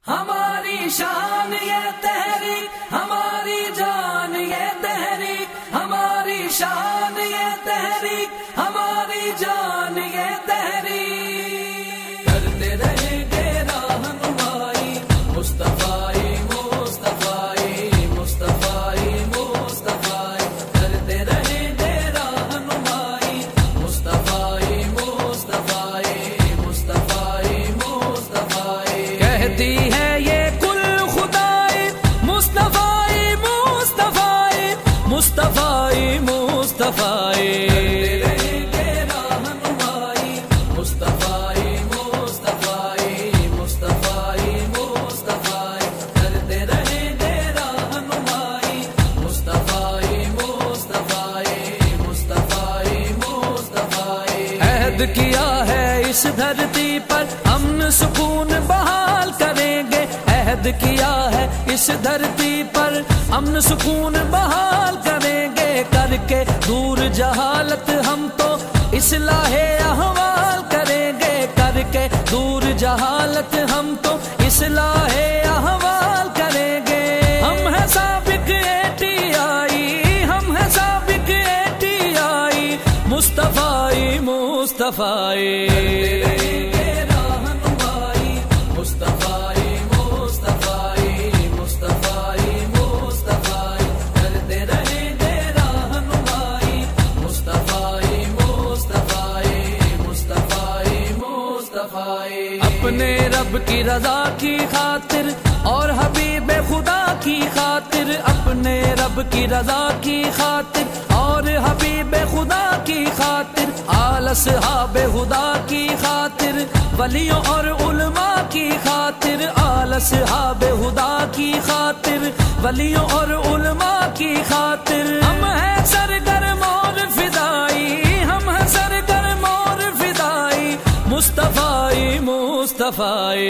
ہماری شان یہ تحریک، ہماری جان یہ تحریک، ہماری شان یہ تحریک، ہماری جان یہ تحریک، کرتے رہیں گے رہنمائی مصطفی مصطفی مصطفی مصطفی، کرتے رہیں گے رہنمائی مصطفی مصطفی مصطفی مصطفی، کہتی ہے مصطفی مصطفی، رہیں گے رہنمائی مصطفی مصطفی مصطفی مصطفی، کرتے رہیں گے رہنمائی مصطفی مصطفی مصطفی مصطفی، عہد کیا ہے اس دھرتی پر امن سکون بحال کریں گے، عہد کیا ہے اس دھرتی پر امن سکون بحال کریں گے، کر کے دور جہالت ہم تو اصلاح احوال کریں گے، کر کے دور جہالت ہم تو اصلاح احوال کریں گے، ہم ہیں سابق ATI، ہم ہیں سابق ATI مصطفی مصطفی، اپنے رب کی رضا کی خاطر اور حبیب خدا کی خاطر، اپنے رب کی رضا کی خاطر اور حبیب خدا کی خاطر، آل اصحاب خدا کی خاطر، ولیوں اور علماء کی خاطر، آل اصحاب خدا کی خاطر، ولیوں اور علماء کی خاطر، ہم ہیں سرگرم اور فدائی، ہم ہیں سرگرم اور فدائی مصطفی مصطفی۔